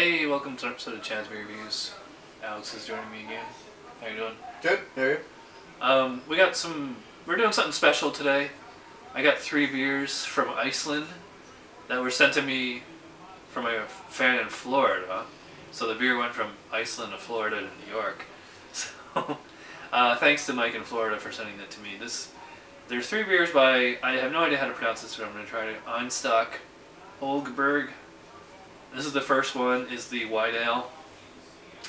Hey, welcome to an episode of Chad's Beer Reviews. Alex is joining me again. How you doing? Good. How are you? We're doing something special today. I got 3 beers from Iceland that were sent to me from a fan in Florida. So the beer went from Iceland to Florida to New York. So thanks to Mike in Florida for sending that to me. There's 3 beers by, I have no idea how to pronounce this, but I'm going to try it. Einstök Icelandic. This is the first one, is the white ale.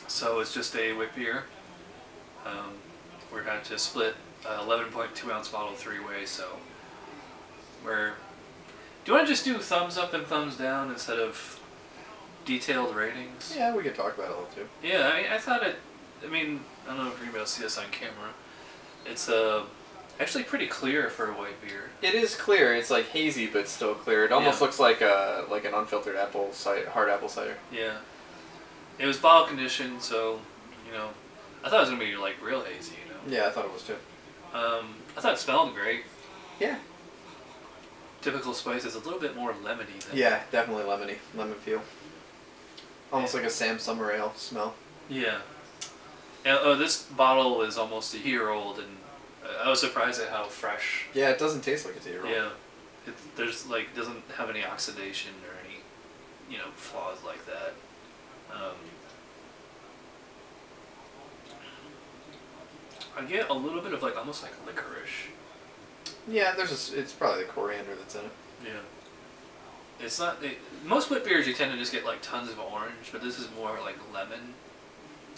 So it's just a wit beer. We're going to split 11.2 ounce bottle 3 ways. So do you want to just do thumbs up and thumbs down instead of detailed ratings? Yeah, we could talk about it a little too. Yeah, I thought it. I mean, I don't know if you're gonna be able to see this on camera. It's actually pretty clear for a white beer. It is clear. It's like hazy, but still clear. It almost looks like an unfiltered hard apple cider. Yeah. It was bottle conditioned, so I thought it was gonna be like real hazy. Yeah, I thought it was too. I thought it smelled great. Yeah. Typical spice is a little bit more lemony than. Yeah, definitely lemony, lemon feel. Almost like a Sam Summer Ale smell. Yeah. And, this bottle is almost a year old, and I was surprised at how fresh. Yeah, it doesn't taste like it's a year old. Yeah. Doesn't have any oxidation or any, flaws like that. I get a little bit of almost like licorice. Yeah, it's probably the coriander that's in it. Yeah. It's not most wit beers you tend to just get tons of orange, but this is more like lemon.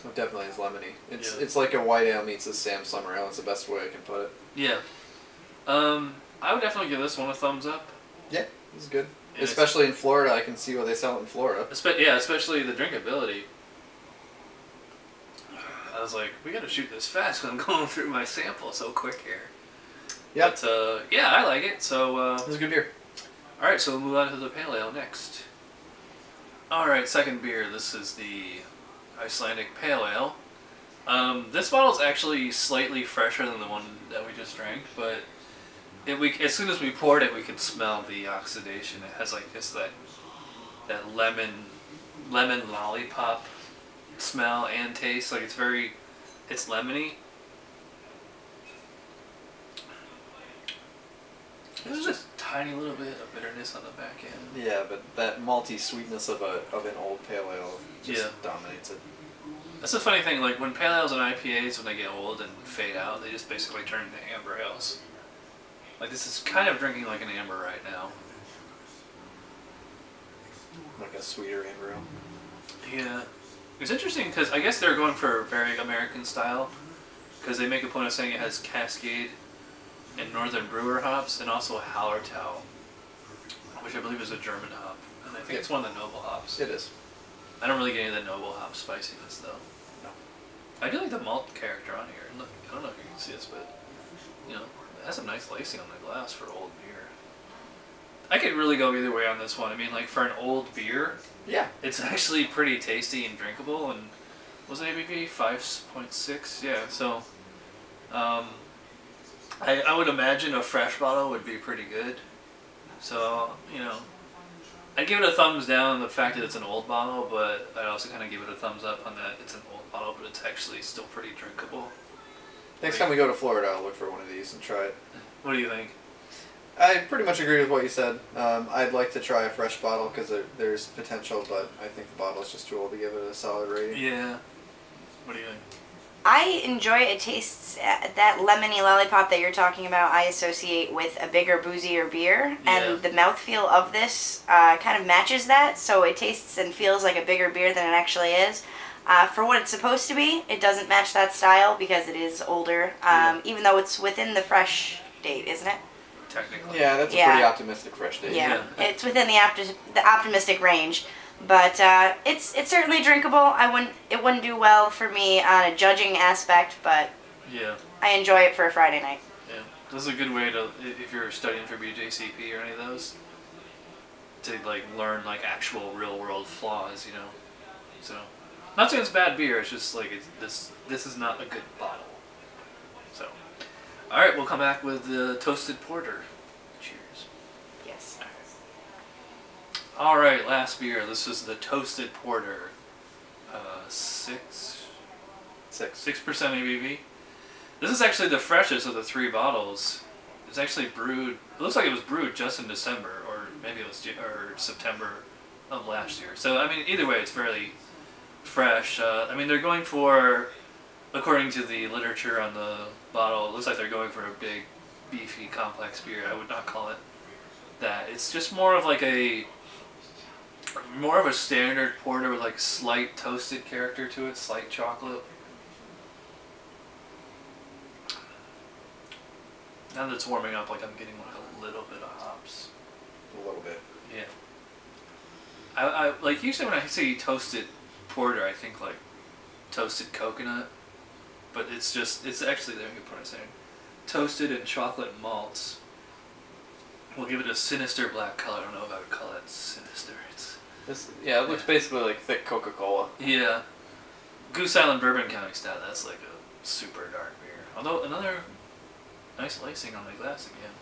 It definitely is lemony. It's like a white ale meets a Sam Summer Ale. It's the best way I can put it. Yeah. I would definitely give this one a thumbs up. Yeah, this is good. And especially in Florida, I can see what they sell in Florida. Yeah, especially the drinkability. I was like, we gotta shoot this fast because I'm going through my sample so quick here. Yeah. But yeah, I like it. So this is a good beer. All right, so we'll move on to the pale ale next. All right, second beer. This is the Icelandic Pale Ale. This bottle is actually slightly fresher than the one that we just drank, but as soon as we poured it, we could smell the oxidation. It has just that lemon lollipop smell and taste. It's lemony. There's just a tiny little bit of bitterness on the back end. Yeah, but that malty sweetness of an old pale ale just dominates it. That's the funny thing, when pale ales and IPAs, when they get old and fade out, they just basically turn into amber ales. This is kind of drinking like an amber right now. Like a sweeter amber ale. Yeah. It's interesting because I guess they're going for very American style, because they make a point of saying it has Cascade and Northern Brewer hops, and also Hallertau, which I believe is a German hop, and I think it's one of the noble hops. It is. I don't really get any of the noble hop spiciness though. No. I do like the malt character on here. Look, I don't know if you can see this, but it has some nice lacing on the glass for old beer. I could really go either way on this one. I mean, for an old beer, yeah, it's actually pretty tasty and drinkable. And was it ABV 5.6? Yeah. So, I would imagine a fresh bottle would be pretty good. So, I'd give it a thumbs down on the fact that it's an old bottle, but I'd also kind of give it a thumbs up on that it's an old bottle, but it's actually still pretty drinkable. Next time we go to Florida, I'll look for one of these and try it. What do you think? I pretty much agree with what you said. I'd like to try a fresh bottle because there's potential, but I think the bottle is just too old to give it a solid rating. Yeah. What do you think? I enjoy it. It tastes, that lemony lollipop that you're talking about, I associate with a bigger, boozier beer. Yeah. And the mouthfeel of this kind of matches that, so it tastes and feels like a bigger beer than it actually is. For what it's supposed to be, it doesn't match that style because it is older, even though it's within the fresh date, isn't it? Technically. Yeah, that's a pretty optimistic fresh date. Yeah, it's within the optimistic range. But it's certainly drinkable. It wouldn't do well for me on a judging aspect, but yeah, I enjoy it for a Friday night. Yeah, this is a good way to, if you're studying for BJCP or any of those, to learn actual real world flaws, So, not saying it's bad beer. It's just this is not a good bottle. So, all right, we'll come back with the toasted porter. Cheers. Yes. All right, last beer. This is the Toasted Porter. 6% ABV. This is actually the freshest of the 3 bottles. It's actually brewed. It looks like it was brewed just in December, or maybe it was September of last year. So I mean, either way, it's fairly fresh. I mean, they're going for, according to the literature on the bottle, it looks like they're going for a big, beefy, complex beer. I would not call it that. It's just more of like a standard porter with like slight toasted character to it, slight chocolate. Now that it's warming up, like I'm getting like a little bit of hops. A little bit. Yeah. I like usually when I say toasted porter, I think like toasted coconut, but it's actually there. Good pronunciation. Toasted and chocolate malts. We'll give it a sinister black color. I don't know if I would call it sinister. It looks basically like thick Coca-Cola. Yeah. Goose Island Bourbon County Stout. That's like a super dark beer. Although another nice lacing on the glass again.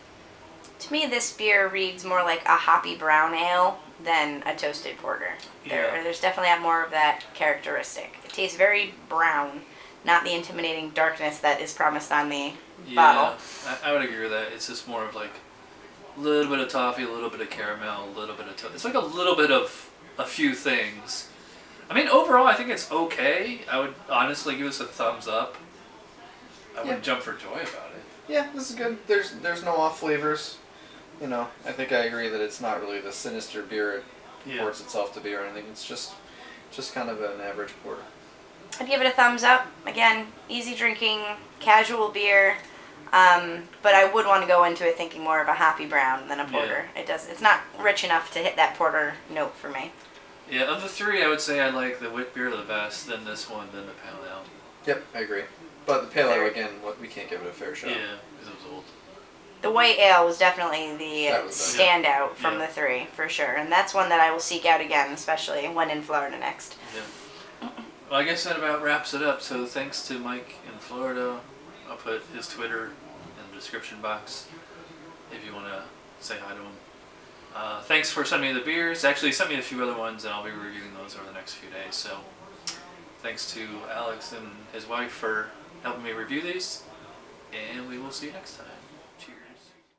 To me, this beer reads more like a hoppy brown ale than a toasted porter. Yeah. There's definitely more of that characteristic. It tastes very brown, not the intimidating darkness that is promised on the bottle. I would agree with that. It's just more of like a little bit of toffee, a little bit of caramel, a little bit of toast. It's like a little bit of a few things. I mean, overall, I think it's okay. I would honestly give this a thumbs up. I wouldn't jump for joy about it. Yeah, this is good. There's no off flavors. You know, I think I agree that it's not really the sinister beer it purports itself to be or anything. It's just kind of an average porter. I'd give it a thumbs up. Again, easy drinking, casual beer. But I would want to go into it thinking more of a hoppy brown than a porter. Yeah. It's not rich enough to hit that porter note for me. Yeah, of the 3, I would say I like the wit beer the best, then this one, then the pale ale. Yep, I agree. But the pale ale, again, we can't give it a fair shot. Yeah, because it was old. The white ale was definitely the standout from the 3, for sure. And that's one that I will seek out again, especially when in Florida next. Yeah. Well, I guess that about wraps it up. So thanks to Mike in Florida. I'll put his Twitter in the description box if you want to say hi to him. Thanks for sending me the beers. Actually, he sent me a few other ones, and I'll be reviewing those over the next few days. So thanks to Alex and his wife for helping me review these, and we will see you next time.